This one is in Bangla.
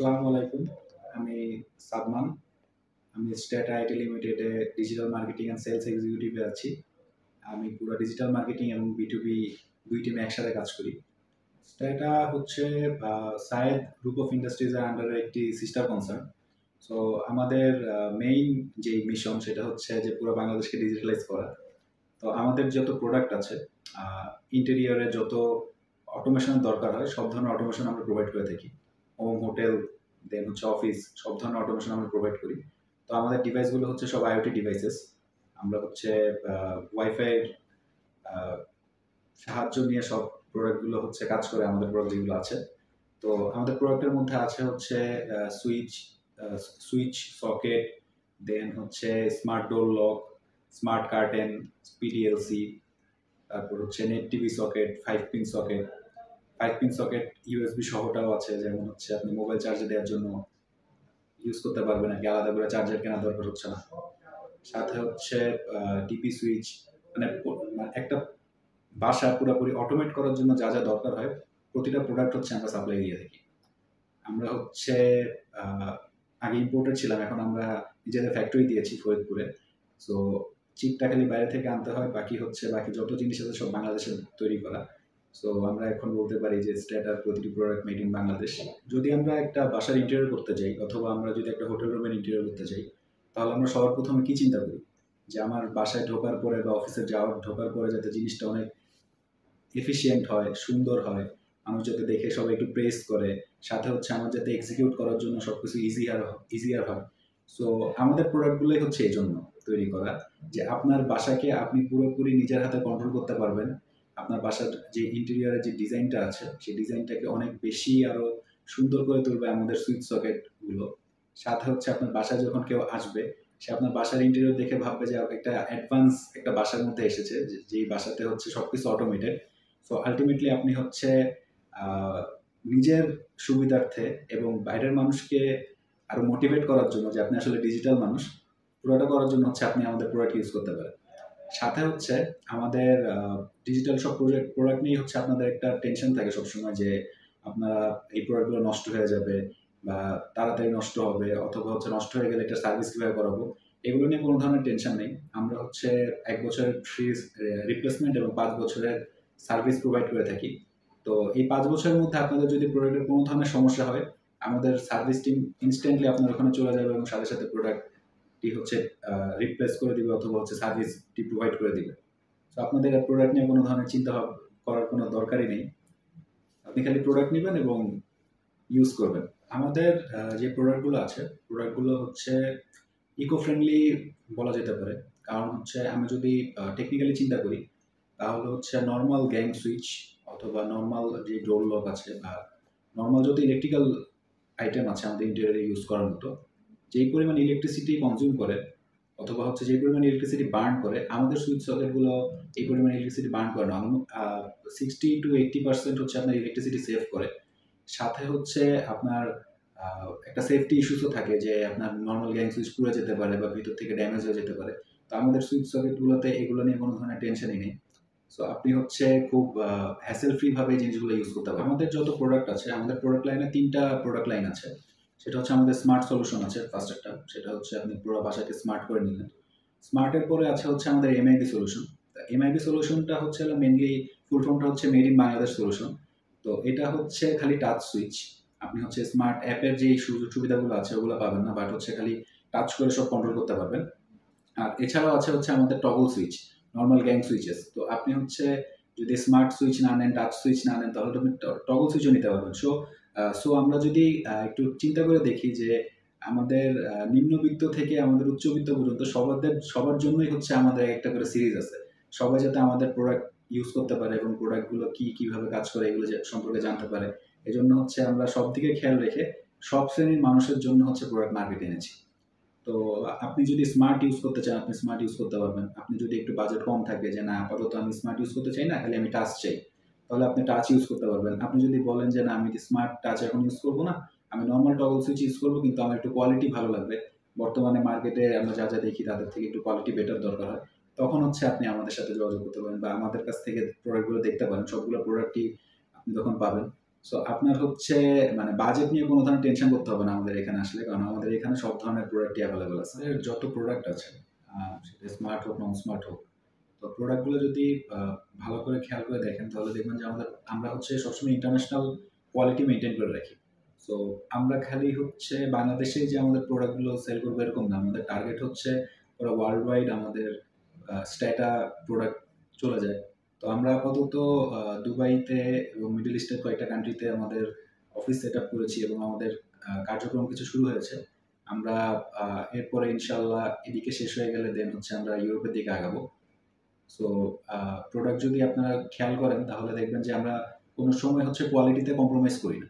আসসালামু আলাইকুম। আমি সাদমান। আমি স্টেটা আইটি লিমিটেডে ডিজিটাল মার্কেটিং অ্যান্ড সেলস এক্সিকিউটিভে আছি। আমি পুরো ডিজিটাল মার্কেটিং এবং B2B ২ টিমে একসাথে কাজ করি। স্টেটা হচ্ছে সায়েদ গ্রুপ অফ ইন্ডাস্ট্রিজ এর আন্ডারে একটি সিস্টার কনসার্ন। সো আমাদের মেইন যে মিশন সেটা হচ্ছে যে পুরো বাংলাদেশকে ডিজিটালাইজ করা। তো আমাদের যত প্রোডাক্ট আছে, ইন্টেরিয়রে যত অটোমেশনের দরকার হয় সব ধরনের অটোমেশন আমরা প্রোভাইড করে থাকি। হোম, হোটেল, দেন হচ্ছে অফিস, সব ধরনের অটোমেশন আমরা প্রোভাইড করি। তো আমাদের ডিভাইসগুলো হচ্ছে সব আইওটি ডিভাইসেস। আমরা হচ্ছে ওয়াইফাইয়ের সাহায্য নিয়ে সব প্রোডাক্টগুলো হচ্ছে কাজ করে আমাদের প্রোডাক্ট যেগুলো আছে। তো আমাদের প্রোডাক্টের মধ্যে আছে হচ্ছে সুইচ, সুইচ সকেট, দেন হচ্ছে smart door lock, smart curtain, PDLC, তারপর হচ্ছে net TV socket, 5 pin socket, 5 pin socket USB সহটাও আছে, যেমন হচ্ছে আপনি মোবাইল চার্জে দেওয়ার জন্য ইউজ করতে পারবেন, নাকি আলাদা করে চার্জার কেনার দরকার হচ্ছে না। সাথে হচ্ছে ডিপি সুইচ, মানে একটা বাসা পুরোপুরি অটোমেট করার জন্য যা যা দরকার হয় প্রতিটা প্রোডাক্ট হচ্ছে আমরা সাপ্লাই দিয়ে থাকি। আমরা হচ্ছে আগে ইম্পোর্টার ছিলাম, এখন আমরা নিজেদের ফ্যাক্টরি দিয়েছি ফরিদপুরে। সো চিপটা খালি বাইরে থেকে আনতে হয়, বাকি যত জিনিস আছে সব বাংলাদেশে তৈরি করা। সো আমরা এখন বলতে পারি যে স্ট্যাটার প্রতিটি প্রোডাক্ট মেড ইন বাংলাদেশ। যদি আমরা একটা বাসার ইন্টেরিয়র করতে যাই অথবা আমরা যদি একটা হোটেল রুমের ইন্টেরিয়র করতে যাই, তাহলে আমরা সবার প্রথমে কি চিন্তা করি যে আমার বাসায় ঢোকার পরে বা অফিসে ঢোকার পরে যাতে জিনিসটা অনেক এফিশিয়েন্ট হয়, সুন্দর হয়, মানুষ যাতে দেখে সবাই একটু প্রেস করে, সাথে হচ্ছে আমার যাতে এক্সিকিউট করার জন্য সবকিছু ইজিয়ার হয়। সো আমাদের প্রোডাক্টগুলোই হচ্ছে এই জন্য তৈরি করা, যে আপনার বাসাকে আপনি পুরোপুরি নিজের হাতে কন্ট্রোল করতে পারবেন। আপনার বাসার যে ইন্টেরিয়রের যে ডিজাইনটা আছে সেই ডিজাইনটাকে অনেক বেশি আরো সুন্দর করে তুলবে আমাদের সুইচ সকেটগুলো। সাথে হচ্ছে আপনার বাসায় যখন কেউ আসবে, সে আপনার বাসার ইন্টেরিয়র দেখে ভাববে যে একটা অ্যাডভান্স একটা বাসার মধ্যে এসেছে, যেই বাসাতে হচ্ছে সবকিছু অটোমেটেড। সো আলটিমেটলি আপনি হচ্ছে আহ, নিজের সুবিধার্থে এবং বাইরের মানুষকে আরো মোটিভেট করার জন্য যে আপনি আসলে ডিজিটাল মানুষ, পুরোটা করার জন্য হচ্ছে আপনি আমাদের প্রোডাক্ট ইউজ করতে পারেন। সাথে হচ্ছে আমাদের ডিজিটাল সব প্রোডাক্ট নিয়ে হচ্ছে আপনাদের একটা টেনশন থাকে সবসময় যে আপনারা এই প্রোডাক্টগুলো নষ্ট হয়ে যাবে বা তাড়াতাড়ি নষ্ট হবে, অথবা হচ্ছে নষ্ট হয়ে গেলে এটা সার্ভিস কিভাবে করাবো। এগুলো নিয়ে কোনো ধরনের টেনশন নেই। আমরা হচ্ছে 1 বছরের ফ্রি রিপ্লেসমেন্ট এবং 5 বছরের সার্ভিস প্রোভাইড করে থাকি। তো এই 5 বছরের মধ্যে আপনাদের যদি প্রোডাক্টের কোনো ধরনের সমস্যা হয়, আমাদের সার্ভিস টিম ইনস্ট্যান্টলি আপনার ওখানে চলে যাবে এবং সাথে সাথে প্রোডাক্টটি হচ্ছে রিপ্লেস করে দিবে অথবা হচ্ছে সার্ভিসটি প্রোভাইড করে দিবে। তো আপনাদের প্রোডাক্ট নিয়ে কোনো ধরনের চিন্তা করার কোনো দরকারই নেই। আপনি খালি প্রোডাক্ট নেবেন এবং ইউজ করবেন। আমাদের যে প্রোডাক্টগুলো আছে, প্রোডাক্টগুলো হচ্ছে ইকো ফ্রেন্ডলি বলা যেতে পারে। কারণ হচ্ছে আমি যদি টেকনিক্যালি চিন্তা করি, তাহলে হচ্ছে নর্মাল গ্যাং সুইচ অথবা নর্মাল যে ডোর লক আছে বা নর্মাল যত ইলেকট্রিক্যাল আইটেম আছে আমাদের ইন্টেরিয়রে ইউজ করার মতো, যেই পরিমাণ ইলেকট্রিসিটি কনজিউম করে অথবা হচ্ছে যে পরিমাণ ইলেকট্রিসিটি বার্ন করে, আমাদের সুইচ সকেটগুলো এই পরিমাণ ইলেকট্রিসিটি বার্ন করে না। 60 to 80% হচ্ছে আপনার ইলেকট্রিসিটি সেভ করে। সাথে হচ্ছে আপনার একটা সেফটি ইস্যুসও থাকে যে আপনার নর্মাল গ্যাং সুইচ পুড়ে যেতে পারে বা ভিতর থেকে ড্যামেজ হয়ে যেতে পারে। তো আমাদের সুইচ সকেটগুলোতে এগুলো নিয়ে কোনো ধরনের টেনশনই নেই। সো আপনি হচ্ছে খুব হ্যাসেল ফ্রি ভাবে এই জিনিসগুলো ইউজ করতে পারবেন। আমাদের যত প্রোডাক্ট আছে, আমাদের প্রোডাক্ট লাইনে 3টা প্রোডাক্ট লাইন আছে। সেটা হচ্ছে আমাদের স্মার্ট সলিউশন আছে ফার্স্ট একটা, সেটা হচ্ছে আপনি পুরো বাসাকে স্মার্ট করে নিলেন। স্মার্টের পরে আছে হচ্ছে আমাদের এমআইবি সলিউশন। এমআইবি সলিউশনটা হচ্ছে মেনলি ফুল ফর্মটা হচ্ছে মেড ইন বাংলাদেশ সলিউশন। তো এটা হচ্ছে খালি টাচ সুইচ। আপনি হচ্ছে স্মার্ট অ্যাপের যে সুযোগ সুবিধাগুলো আছে ওগুলো পাবেন না, বাট হচ্ছে খালি টাচ করে সব কন্ট্রোল করতে পারবেন। আর এছাড়াও আছে হচ্ছে আমাদের toggle switch, normal gang switches. তো আপনি হচ্ছে যদি স্মার্ট সুইচ না নেন, টাচ সুইচ না নেন, তাহলে তুমি টগল সুইচও নিতে পারবেন। সো আমরা যদি একটু চিন্তা করে দেখি যে আমাদের নিম্নবিত্ত থেকে আমাদের উচ্চবিত্ত পর্যন্ত সবার জন্যই হচ্ছে আমাদের একটা করে সিরিজ আছে। সবাই যাতে আমাদের প্রোডাক্ট ইউজ করতে পারে এবং প্রোডাক্টগুলো কিভাবে কাজ করে এগুলো সম্পর্কে জানতে পারে, এজন্য হচ্ছে আমরা সব দিকে খেয়াল রেখে সব শ্রেণীর মানুষের জন্য হচ্ছে প্রোডাক্ট মার্কেটে এনেছি। তো আপনি যদি স্মার্ট ইউজ করতে চান, আপনি স্মার্ট ইউজ করতে পারবেন। আপনি যদি একটু বাজেট কম থাকে যে না আপাতত আমি স্মার্ট ইউজ করতে চাই না, খালি আমি টাচ চাই, তাহলে আপনি টাচ ইউজ করতে পারবেন। আপনি যদি বলেন যে না আমি স্মার্ট টাচ এখন ইউজ করবো না, আমি নর্মাল টগল সুইচ ইউজ করবো, কিন্তু আমার একটু কোয়ালিটি ভালো লাগবে, বর্তমানে মার্কেটে আমরা যা যা দেখি তাদের থেকে একটু কোয়ালিটি বেটার দরকার হয়, তখন হচ্ছে আপনি আমাদের সাথে যোগাযোগ করতে পারেন বা আমাদের কাছ থেকে প্রোডাক্টগুলো দেখতে পারেন। সবগুলো প্রোডাক্টই আপনি তখন পাবেন। সো আপনার হচ্ছে মানে বাজেট নিয়ে কোনো ধরনের টেনশন করতে হবে না আমাদের এখানে আসলে, কারণ আমাদের এখানে সব ধরনের প্রোডাক্টই অ্যাভেলেবল আছে। এর যত প্রোডাক্ট আছে সেটা স্মার্ট হোক নন স্মার্ট হোক, তো প্রোডাক্টগুলো যদি ভালো করে খেয়াল করে দেখেন তাহলে দেখবেন যে আমরা হচ্ছে সবসময় ইন্টারন্যাশনাল কোয়ালিটি মেনটেন করে রাখি। সো আমরা খালি হচ্ছে বাংলাদেশেই যে আমাদের প্রোডাক্টগুলো সেল করবো এরকম না, আমাদের টার্গেট হচ্ছে পুরো ওয়ার্ল্ড ওয়াইড আমাদের স্ট্যাটা প্রোডাক্ট চলে যায়। তো আমরা আপাতত দুবাইতে এবং মিডল ইস্টের কয়েকটা কান্ট্রিতে আমাদের অফিস সেট আপ করেছি এবং আমাদের কার্যক্রম কিছু শুরু হয়েছে। আমরা এরপরে ইনশাল্লাহ এদিকে শেষ হয়ে গেলে দেন হচ্ছে আমরা ইউরোপের দিকে আগাবো। সো প্রোডাক্ট যদি আপনারা খেয়াল করেন তাহলে দেখবেন যে আমরা কোনো সময় হচ্ছে কোয়ালিটিতে কম্প্রোমাইজ করি না।